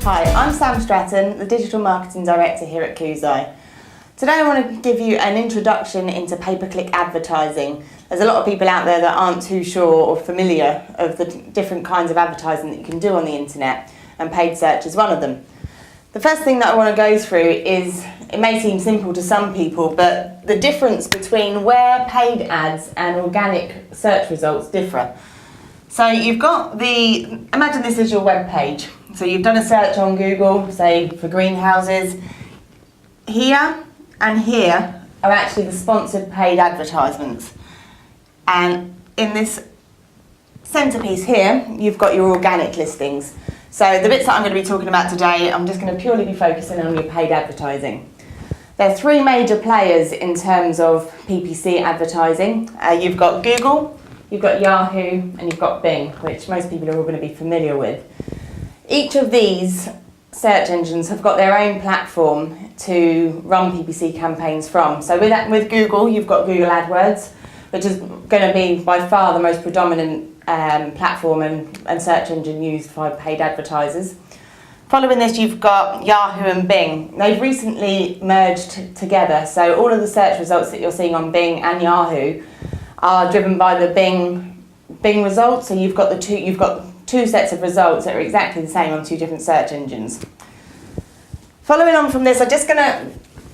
Hi, I'm Sam Stratton, the Digital Marketing Director here at Kuzai. Today I want to give you an introduction into pay-per-click advertising. There's a lot of people out there that aren't too sure or familiar of the different kinds of advertising that you can do on the internet, and paid search is one of them. The first thing that I want to go through is, it may seem simple to some people, but the difference between where paid ads and organic search results differ. So you've got imagine this is your web page. So you've done a search on Google, say for greenhouses. Here and here are actually the sponsored paid advertisements. And in this centerpiece here, you've got your organic listings. So the bits that I'm going to be talking about today, I'm just going to purely be focusing on your paid advertising. There are three major players in terms of PPC advertising. You've got Google, you've got Yahoo, and you've got Bing, which most people are all going to be familiar with. Each of these search engines have got their own platform to run PPC campaigns from. So with Google, you've got Google AdWords, which is going to be by far the most predominant platform and search engine used by paid advertisers. Following this, you've got Yahoo and Bing. They've recently merged together, so all of the search results that you're seeing on Bing and Yahoo are driven by the Bing results. So you've got two sets of results that are exactly the same on two different search engines. Following on from this, I'm just going to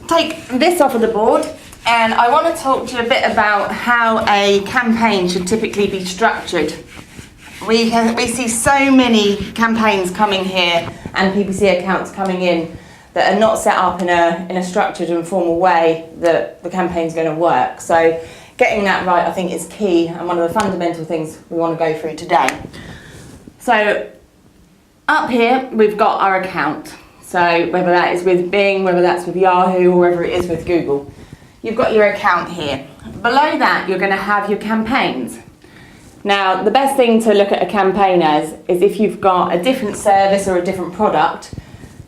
take this off of the board, and I want to talk to you a bit about how a campaign should typically be structured. We see so many campaigns coming here and PPC accounts coming in that are not set up in a structured and formal way that the campaign's going to work. So getting that right, I think, is key, and one of the fundamental things we want to go through today. So up here, we've got our account. So whether that is with Bing, whether that's with Yahoo, or whether it is with Google, you've got your account here. Below that, you're going to have your campaigns. Now, the best thing to look at a campaign as is if you've got a different service or a different product,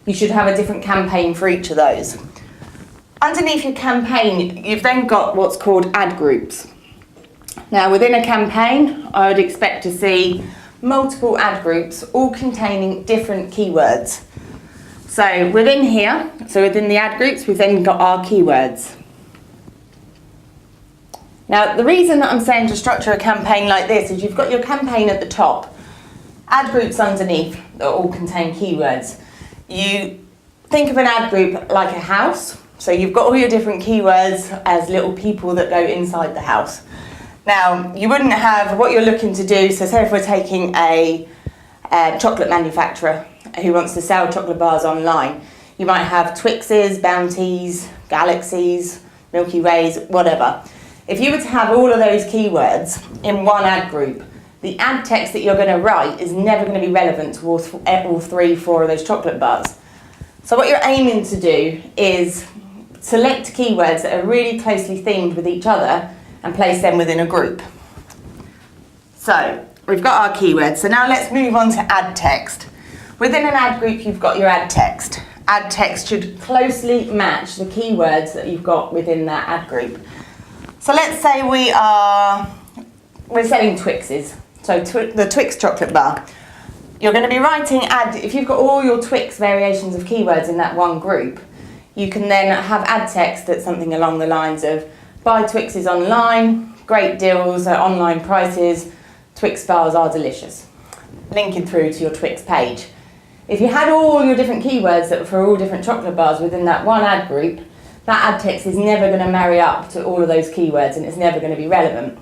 you should have a different campaign for each of those. Underneath your campaign, you've then got what's called ad groups. Now, within a campaign, I would expect to see multiple ad groups all containing different keywords. So within here, within the ad groups, we've then got our keywords. Now, the reason that I'm saying to structure a campaign like this is you've got your campaign at the top, ad groups underneath that all contain keywords. You think of an ad group like a house, so you've got all your different keywords as little people that go inside the house. Now, you wouldn't have what you're looking to do, so say if we're taking a chocolate manufacturer who wants to sell chocolate bars online, you might have Twixes, Bounties, Galaxies, Milky Ways, whatever. If you were to have all of those keywords in one ad group, the ad text that you're going to write is never going to be relevant to all three, four of those chocolate bars. So what you're aiming to do is select keywords that are really closely themed with each other and place them within a group. So we've got our keywords. So now let's move on to ad text. Within an ad group, you've got your ad text. Ad text should closely match the keywords that you've got within that ad group. So let's say we're selling Twixes, so the Twix chocolate bar. You're going to be writing if you've got all your Twix variations of keywords in that one group, you can then have ad text that's something along the lines of buy Twixes online, great deals at online prices, Twix bars are delicious, linking through to your Twix page. If you had all your different keywords that were for all different chocolate bars within that one ad group, that ad text is never going to marry up to all of those keywords, and it's never going to be relevant.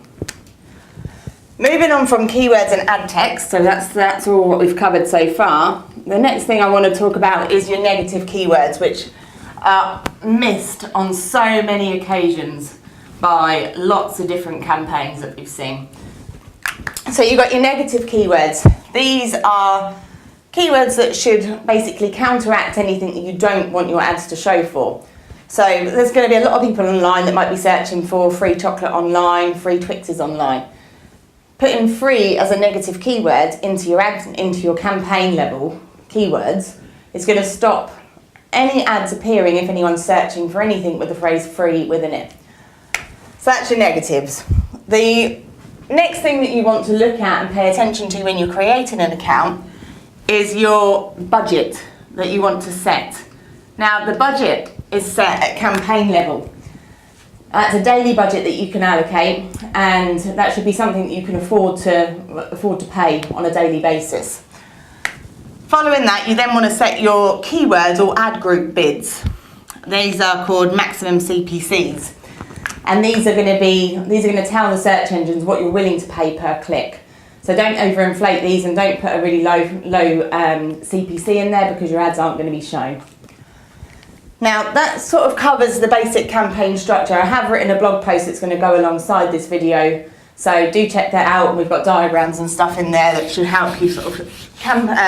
Moving on from keywords and ad text, so that's all what we've covered so far. The next thing I want to talk about is your negative keywords, which are missed on so many occasions by lots of different campaigns that we've seen. So you've got your negative keywords. These are keywords that should basically counteract anything that you don't want your ads to show for. So there's going to be a lot of people online that might be searching for free chocolate online, free Twixes online. Putting free as a negative keyword into your campaign level keywords is going to stop any ads appearing if anyone's searching for anything with the phrase free within it. So that's your negatives. The next thing that you want to look at and pay attention to when you're creating an account is your budget that you want to set. Now, the budget is set at campaign level. That's a daily budget that you can allocate, and that should be something that you can afford to pay on a daily basis. Following that, you then want to set your keywords or ad group bids. These are called maximum CPCs, and these are going to tell the search engines what you're willing to pay per click. So don't overinflate these, and don't put a really low CPC in there, because your ads aren't going to be shown. Now, that sort of covers the basic campaign structure. I have written a blog post that's going to go alongside this video, so do check that out. We've got diagrams and stuff in there that should help you sort of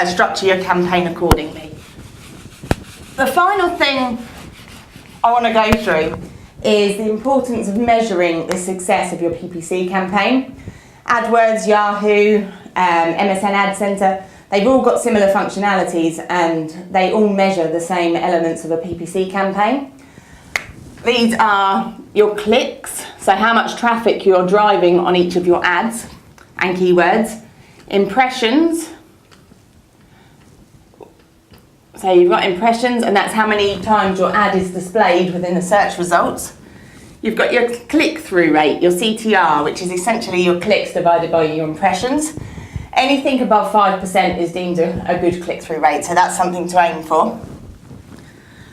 structure your campaign accordingly. The final thing I want to go through is the importance of measuring the success of your PPC campaign. AdWords, Yahoo, MSN Ad Center, they've all got similar functionalities, and they all measure the same elements of a PPC campaign. These are your clicks, so how much traffic you're driving on each of your ads and keywords. Impressions, so you've got impressions, and that's how many times your ad is displayed within the search results. You've got your click-through rate, your CTR, which is essentially your clicks divided by your impressions. Anything above 5% is deemed a good click-through rate, so that's something to aim for.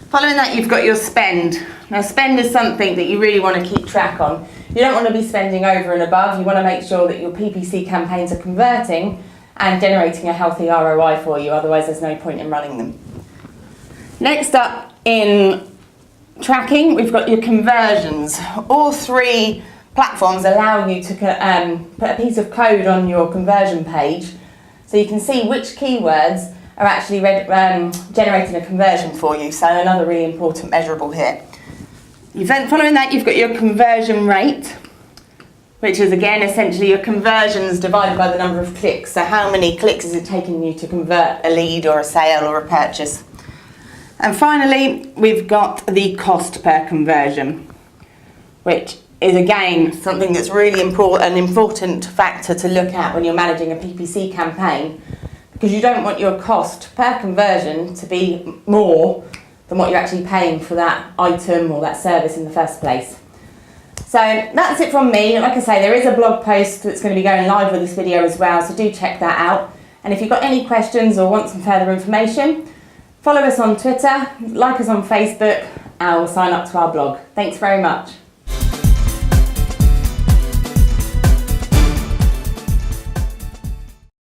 Following that, you've got your spend. Now, spend is something that you really want to keep track on. You don't want to be spending over and above. You want to make sure that your PPC campaigns are converting and generating a healthy ROI for you, otherwise there's no point in running them. Next up in tracking, we've got your conversions. All three platforms allow you to put a piece of code on your conversion page, so you can see which keywords are actually generating a conversion for you. So another really important measurable here. Following that, you've got your conversion rate, which is again essentially your conversions divided by the number of clicks. So how many clicks is it taking you to convert a lead or a sale or a purchase? And finally, we've got the cost per conversion, which is again something that's really an important factor to look at when you're managing a PPC campaign, because you don't want your cost per conversion to be more than what you're actually paying for that item or that service in the first place. So that's it from me. Like I say, there is a blog post that's going to be going live with this video as well, so do check that out. And if you've got any questions or want some further information, follow us on Twitter, like us on Facebook, or sign up to our blog. Thanks very much.